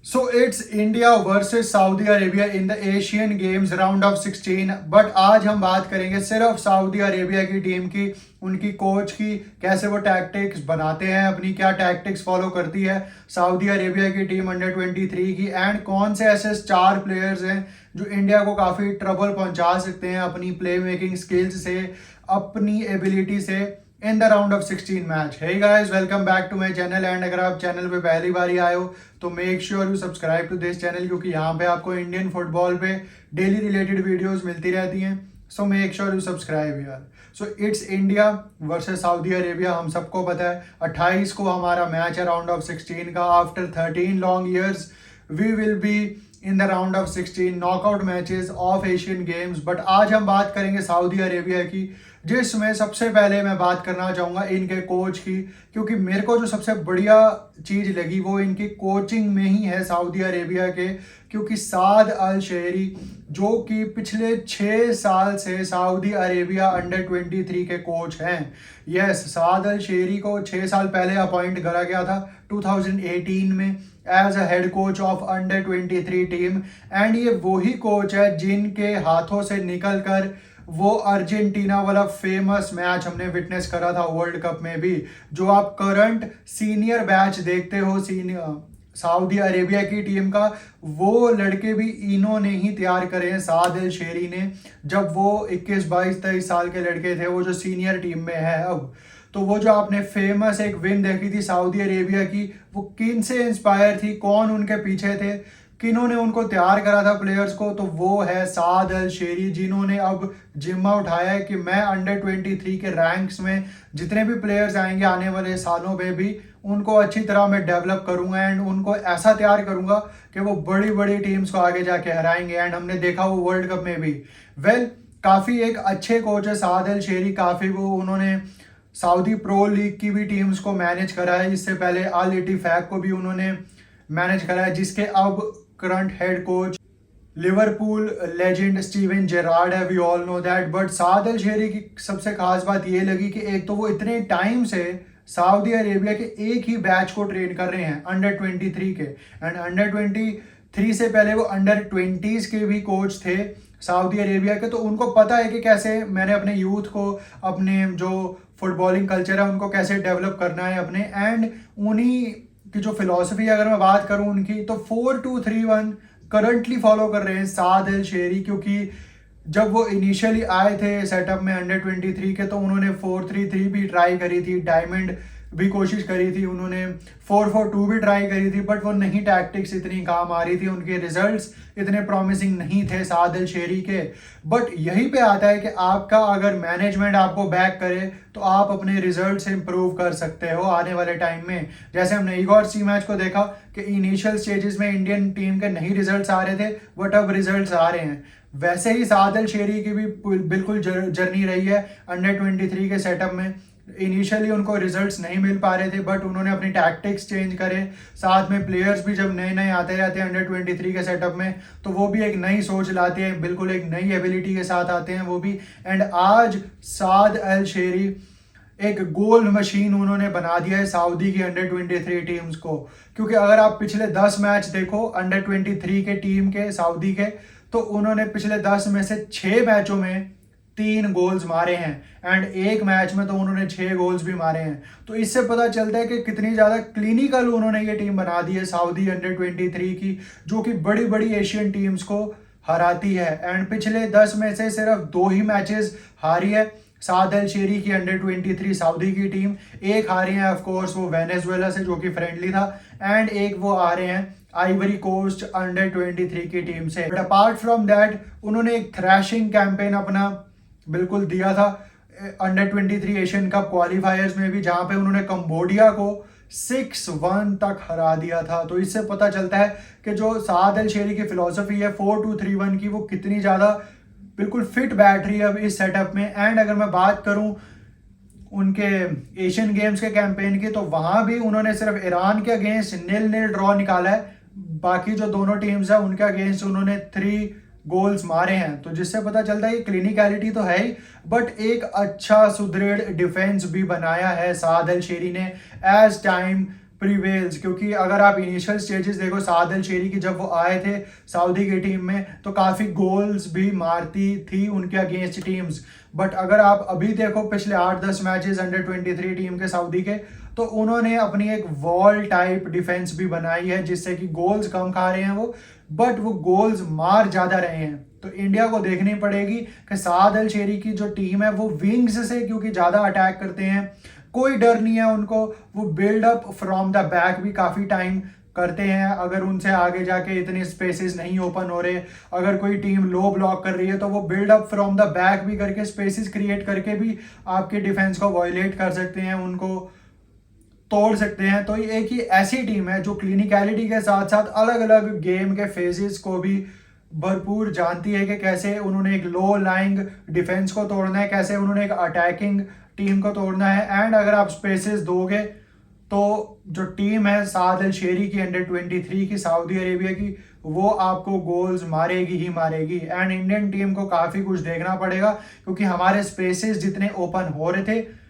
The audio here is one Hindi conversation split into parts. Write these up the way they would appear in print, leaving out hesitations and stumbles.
So it's India versus Saudi Arabia in the Asian games round of 16। But आज हम बात करेंगे सिर्फ सऊदी अरेबिया की टीम की, उनकी कोच की, कैसे वो टैक्टिक्स बनाते हैं, अपनी क्या टैक्टिक्स फॉलो करती है सऊदी अरेबिया की टीम अंडर 23 की, एंड कौन से ऐसे स्टार प्लेयर्स हैं जो इंडिया को काफ़ी ट्रबल पहुंचा सकते हैं अपनी प्ले मेकिंग स्किल्स से, अपनी एबिलिटी से in the round of 16 match. Hey guys, welcome back to my channel. And अगर आप चैनल पे पहली बार ही आए हो तो make sure you subscribe to this channel, क्योंकि यहाँ पे आपको इंडियन फुटबॉल पे डेली रिलेटेड वीडियोस मिलती रहती हैं। So make sure you subscribe यार। So it's India versus Saudi Arabia. हम सबको पता है 28 को हमारा मैच है राउंड ऑफ 16 का। After 13 long years we will be in the round of 16 knockout matches of Asian Games. But आज हम बात करेंगे सऊदी अरेबिया की, जिसमें सबसे पहले मैं बात करना चाहूँगा इनके कोच की, क्योंकि मेरे को जो सबसे बढ़िया चीज़ लगी वो इनकी कोचिंग में ही है सऊदी अरेबिया के। क्योंकि साद अल शेरी, जो कि पिछले 6 साल से सऊदी अरेबिया अंडर 23 के कोच हैं। यस, साद अल शेरी को 6 साल पहले अपॉइंट करा गया था 2018 में as a head coach of under 23 team. And ये वही कोच है जिनके हाथों से निकल कर वो अर्जेंटीना वाला फेमस मैच हमने विटनेस करा था वर्ल्ड कप में भी। जो आप करंट सीनियर बैच देखते हो सऊदी अरेबिया की टीम का, वो लड़के भी इन्होंने ही तैयार करे हैं, साद अल शेरी ने। जब वो 21, 22, 23 साल के लड़के थे, वो जो सीनियर टीम में है अब। तो वो जो आपने फेमस एक विन देखी थी सऊदी अरेबिया की, वो किन से इंस्पायर थी, कौन उनके पीछे थे, किन्होंने उनको तैयार करा था प्लेयर्स को, तो वो है साद अल शेरी, जिन्होंने अब जिम्मा उठाया है कि मैं अंडर 23 के रैंक्स में जितने भी प्लेयर्स आएंगे आने वाले सालों में भी उनको अच्छी तरह मैं डेवलप करूंगा एंड उनको ऐसा तैयार करूंगा कि वो बड़ी बड़ी टीम्स को आगे जाके हराएंगे। एंड हमने देखा वो वर्ल्ड कप में भी। काफ़ी एक अच्छे कोच है साद अल शेरी। काफ़ी वो उन्होंने सऊदी प्रो लीग की भी टीम्स को मैनेज करा है। इससे पहले अल इत्तिफाक को भी उन्होंने मैनेज करा है, जिसके अब current head coach Liverpool legend Steven Gerrard है। We all know that. But Saad Al Shehri की सबसे खास बात ये लगी कि एक तो वो इतने टाइम से सऊदी अरेबिया के एक ही बैच को ट्रेन कर रहे हैं अंडर 23 के। एंड अंडर 23 से पहले वो अंडर 20s के भी कोच थे सऊदी अरेबिया के। तो उनको पता है कि कैसे मैंने अपने यूथ को, अपने जो फुटबॉलिंग कल्चर है उनको कैसे डेवलप करना है अपने। एंड उन्हीं की जो फिलॉसफी अगर मैं बात करूं उनकी, तो 4-2-3-1 करंटली फॉलो कर रहे हैं साद अल शेरी। क्योंकि जब वो इनिशियली आए थे सेटअप में अंडर 23 के, तो उन्होंने 4-3-3 भी ट्राई करी थी, डायमंड भी कोशिश करी थी, उन्होंने 4-4-2 भी ट्राई करी थी। बट वो नहीं टैक्टिक्स इतनी काम आ रही थी, उनके रिजल्ट्स इतने प्रॉमिसिंग नहीं थे साद अल शेरी के। बट यहीं पे आता है कि आपका अगर मैनेजमेंट आपको बैक करे तो आप अपने रिजल्ट से इंप्रूव कर सकते हो आने वाले टाइम में। जैसे हमने ईगोर सी मैच को देखा कि इनिशियल स्टेजेस में इंडियन टीम के नहीं रिजल्ट्स आ रहे थे, बट अब रिजल्ट्स आ रहे हैं। वैसे ही साद अल शेरी की भी बिल्कुल जर्नी रही है अंडर 23 के सेटअप में। इनिशियली उनको रिजल्ट्स नहीं मिल पा रहे थे, बट उन्होंने अपनी टैक्टिक्स चेंज करे। साथ में प्लेयर्स भी जब नए नए आते रहते हैं अंडर 23 के सेटअप में, तो वो भी एक नई सोच लाते हैं, बिल्कुल एक नई एबिलिटी के साथ आते हैं वो भी। एंड आज साद अल शेरी एक गोल मशीन उन्होंने बना दिया है सऊदी की अंडर 23 टीम्स को। क्योंकि अगर आप पिछले 10 मैच देखो अंडर 23 के टीम के सऊदी के, तो उन्होंने पिछले 10 में से 6 मैचों में 3 गोल्स मारे हैं। एंड एक मैच में तो उन्होंने 6 गोल्स भी मारे हैं। तो इससे पता चलता है कि कितनी ज़्यादा क्लिनिकल उन्होंने ये टीम बना दी है सऊदी अंडर 23 की, जो कि बड़ी बड़ी एशियन टीम्स को हराती है। एंड पिछले 10 में से सिर्फ 2 ही मैचेस हारी है साद अल शेरी की अंडर 23 सऊदी की टीम। एक हारे हैं ऑफ कोर्स वो वेनेजुएला से, जो कि फ्रेंडली था। एंड एक वो आ रहे हैं आइवरी कोस्ट अंडर 23 की टीम से। बट अपार्ट फ्रॉम दैट उन्होंने एक थ्रैशिंग कैंपेन अपना बिल्कुल दिया था अंडर 23 एशियन कप क्वालिफायर्स में भी, जहां पे उन्होंने कंबोडिया को 6-1 तक हरा दिया था। तो इससे पता चलता है कि जो साद अल शेरी की फिलॉसफी है 4-2-3-1 की, वो कितनी ज़्यादा बिल्कुल फिट बैठ रही है अब इस सेटअप में। एंड अगर मैं बात करूं उनके एशियन गेम्स के कैंपेन की, तो वहां भी उन्होंने सिर्फ ईरान के अगेंस्ट 0-0 ड्रॉ निकाला है। बाकी जो दोनों टीम्स है उनके अगेंस्ट उन्होंने 3 गोल्स मारे हैं। तो जिससे पता चलता है कि क्लिनिकलिटी तो है ही, बट एक अच्छा सुदृढ़ डिफेंस भी बनाया है साद अल शेरी ने एज टाइम प्रीवेल्स, क्योंकि अगर आप इनिशियल स्टेजेस देखो साद अल शेरी की, जब वो आए थे सऊदी की टीम में तो काफ़ी गोल्स भी मारती थी उनके अगेंस्ट टीम्स। बट अगर आप अभी देखो पिछले 8-10 मैचेस अंडर 23 टीम के सऊदी के, तो उन्होंने अपनी एक वॉल टाइप डिफेंस भी बनाई है जिससे कि गोल्स कम खा रहे हैं वो, बट वो गोल्स मार ज़्यादा रहे हैं। तो इंडिया को देखनी पड़ेगी कि साद अल शेरी की जो टीम है वो विंग्स से क्योंकि ज़्यादा अटैक करते हैं, कोई डर नहीं है उनको, वो build up from the back भी काफ़ी टाइम करते हैं। अगर उनसे आगे जाके इतने स्पेसेस नहीं ओपन हो रहे, अगर कोई टीम लो ब्लॉक कर रही है तो वो build up from the back भी करके स्पेसेस क्रिएट करके भी आपके डिफेंस को वायलेट कर सकते हैं, उनको तोड़ सकते हैं। तो ये एक ही ऐसी टीम है जो क्लिनिकलिटी के साथ साथ अलग अलग गेम के फेजेस को भी भरपूर जानती है कि कैसे उन्होंने एक लो लाइंग डिफेंस को तोड़ना है, कैसे उन्होंने एक अटैकिंग टीम को तोड़ना है। एंड अगर आप स्पेसेस दोगे तो जो टीम है साद अल शेरी की अंडर 23 की सऊदी अरेबिया की, वो आपको गोल्स मारेगी ही मारेगी। एंड इंडियन टीम को काफ़ी कुछ देखना पड़ेगा क्योंकि हमारे स्पेसेस जितने ओपन हो रहे थे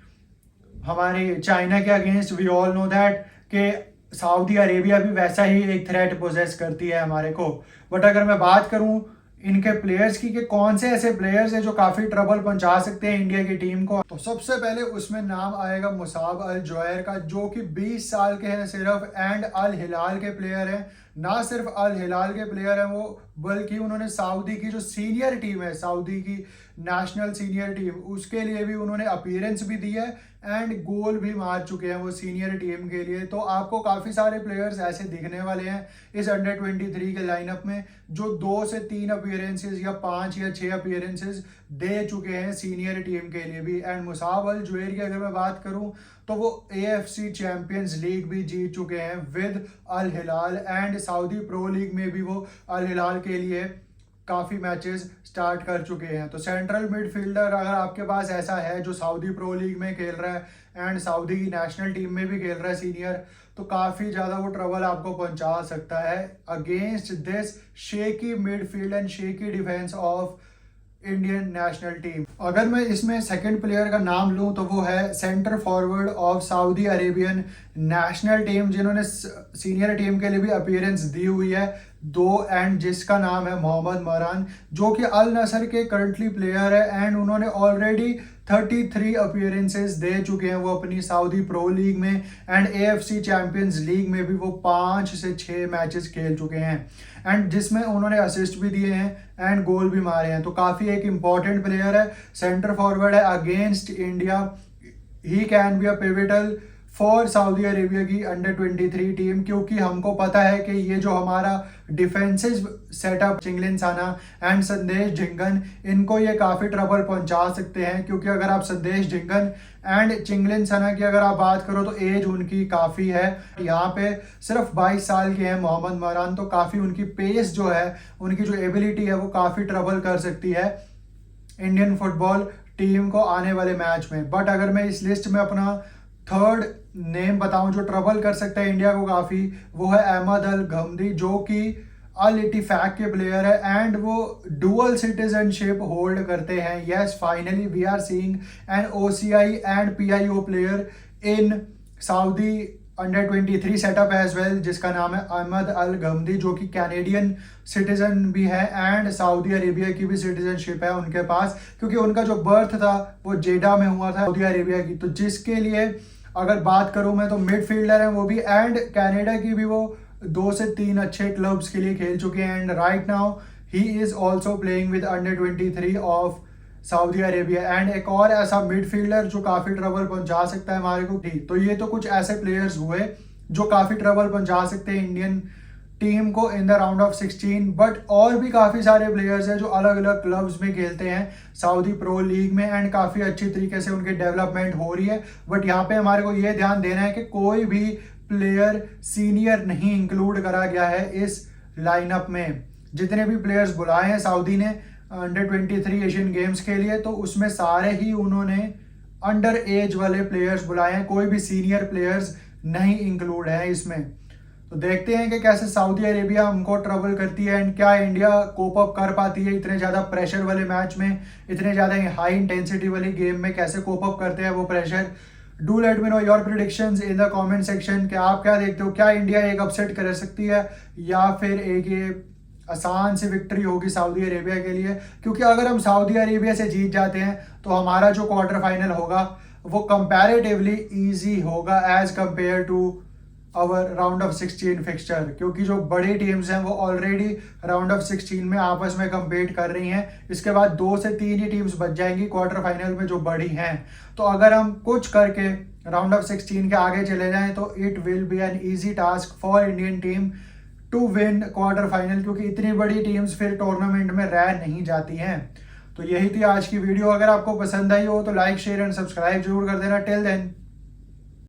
हमारे चाइना के against, we all know that कि सऊदी अरेबिया भी वैसा ही एक थ्रेट पोजेस करती है हमारे को। बट अगर मैं बात करूं इनके प्लेयर्स की कि कौन से ऐसे प्लेयर्स हैं जो काफ़ी ट्रबल पहुंचा सकते हैं इंडिया की टीम को, तो सबसे पहले उसमें नाम आएगा मुसाब अल जुबैर का, जो कि 20 साल के हैं सिर्फ, एंड अल हिलाल के प्लेयर हैं। ना सिर्फ अल हिलाल के प्लेयर हैं वो, बल्कि उन्होंने सऊदी की जो सीनियर टीम है, सऊदी की नेशनल सीनियर टीम, उसके लिए भी उन्होंने अपीयरेंस भी दी है एंड गोल भी मार चुके हैं वो सीनियर टीम के लिए। तो आपको काफ़ी सारे प्लेयर्स ऐसे दिखने वाले हैं इस अंडर 23 के लाइनअप में जो 2 से 3 अपीयरेंसेस या 5 या 6 अपीयरेंसेस दे चुके हैं सीनियर टीम के लिए भी। एंड मुसाब अल जुबैर की अगर मैं बात करूं तो वो AFC चैंपियंस लीग भी जीत चुके हैं with Al Hilal, and Saudi Pro League में भी वो अल हिलाल के लिए काफ़ी मैचेस स्टार्ट कर चुके हैं। तो सेंट्रल मिडफील्डर अगर आपके पास ऐसा है जो सऊदी प्रो लीग में खेल रहा है एंड सऊदी की नेशनल टीम में भी खेल रहा है सीनियर, तो काफ़ी ज़्यादा वो ट्रबल आपको पहुंचा सकता है against this shaky midfield and shaky defence of Indian national team. अगर मैं इसमें सेकंड प्लेयर का नाम लूं तो वो है centre forward of Saudi Arabian national team, जिन्होंने सीनियर टीम के लिए भी अपीयरेंस दी हुई है 2, एंड जिसका नाम है मोहम्मद मरान, जो कि अल नसर के करंटली प्लेयर है। एंड उन्होंने ऑलरेडी 33 अपीयरेंसेस दे चुके हैं वो अपनी सऊदी प्रो लीग में, एंड AFC चैंपियंस लीग में भी वो 5 से 6 मैचेस खेल चुके हैं, एंड जिसमें उन्होंने असिस्ट भी दिए हैं एंड गोल भी मारे हैं। तो काफ़ी एक इंपॉर्टेंट प्लेयर है, सेंटर फॉरवर्ड है against India. He can be a pivotal for Saudi Arabia की अंडर 23 टीम, क्योंकि हमको पता है कि ये जो हमारा डिफेंसिव सेटअप चिंगलेनसाना एंड संदेश झिंगन, इनको ये काफ़ी ट्रबल पहुंचा सकते हैं। क्योंकि अगर आप संदेश झिंगन एंड चिंगलेनसाना की अगर आप बात करो तो एज उनकी काफ़ी है, यहाँ पे सिर्फ 22 साल के हैं मोहम्मद मरान, तो काफ़ी उनकी पेस जो है, उनकी जो एबिलिटी है वो काफ़ी ट्रबल कर सकती है इंडियन फुटबॉल टीम को आने वाले मैच में। बट अगर मैं इस लिस्ट में अपना थर्ड नेम बताऊं जो ट्रबल कर सकता है इंडिया को काफ़ी, वो है अहमद अल गमदी, जो कि अल इत्तिफाक के प्लेयर है एंड वो डुअल सिटीजनशिप होल्ड करते हैं। Yes, finally we are seeing an OCI and PIO player in Saudi under 23 setup as well, जिसका नाम है अहमद अल गमदी, जो कि कैनेडियन सिटीजन भी है एंड सऊदी अरेबिया की भी सिटीजनशिप है उनके पास, क्योंकि उनका जो बर्थ था वो जेडा में हुआ था सऊदी अरेबिया की। तो जिसके लिए अगर बात करूं मैं तो मिडफील्डर हैं वो भी, एंड कनाडा की भी वो 2 से 3 अच्छे क्लब्स के लिए खेल चुके हैं। And right now he is also playing with under 23 of Saudi Arabia. And एक और ऐसा मिडफील्डर जो काफ़ी ट्रबल पहुंचा सकता है हमारे को। तो ये तो कुछ ऐसे प्लेयर्स हुए जो काफ़ी ट्रबल पहुंचा सकते हैं इंडियन टीम को इन द राउंड ऑफ 16। बट और भी काफ़ी सारे प्लेयर्स हैं जो अलग अलग क्लब्स में खेलते हैं सऊदी प्रो लीग में, एंड काफ़ी अच्छी तरीके से उनकी डेवलपमेंट हो रही है। बट यहाँ पे हमारे को ये ध्यान देना है कि कोई भी प्लेयर सीनियर नहीं इंक्लूड करा गया है इस लाइनअप में। जितने भी प्लेयर्स बुलाए हैं सऊदी ने अंडर 23 एशियन गेम्स के लिए, तो उसमें सारे ही उन्होंने अंडर एज वाले प्लेयर्स बुलाए हैं, कोई भी सीनियर प्लेयर्स नहीं इंक्लूड है इसमें। तो देखते हैं कि कैसे सऊदी अरेबिया हमको ट्रबल करती है एंड क्या इंडिया कोप अप कर पाती है इतने ज़्यादा प्रेशर वाले मैच में, इतने ज़्यादा हाई इंटेंसिटी वाली गेम में कैसे कोप अप करते हैं वो pressure. Do let me know your predictions in the comment section कि आप क्या देखते हो, क्या इंडिया एक अपसेट कर सकती है या फिर एक ये आसान सी विक्ट्री होगी सऊदी अरेबिया के लिए। क्योंकि अगर हम सऊदी अरेबिया से जीत जाते हैं तो हमारा जो क्वार्टर फाइनल होगा वो कंपैरेटिवली इजी होगा as compare to our round of 16 fixture, क्योंकि जो बड़ी टीम्स हैं वो ऑलरेडी राउंड ऑफ 16 में आपस में कम्पीट कर रही हैं। इसके बाद 2 से 3 ही टीम्स बच जाएंगी क्वार्टर फाइनल में जो बड़ी हैं। तो अगर हम कुछ करके राउंड ऑफ 16 के आगे चले जाएं तो it will be an easy task for Indian team to win quarter final, क्योंकि इतनी बड़ी टीम्स फिर टूर्नामेंट में रह नहीं जाती हैं। तो यही थी आज की वीडियो। अगर आपको पसंद आई हो तो लाइक शेयर एंड सब्सक्राइब जरूर कर देना। Till then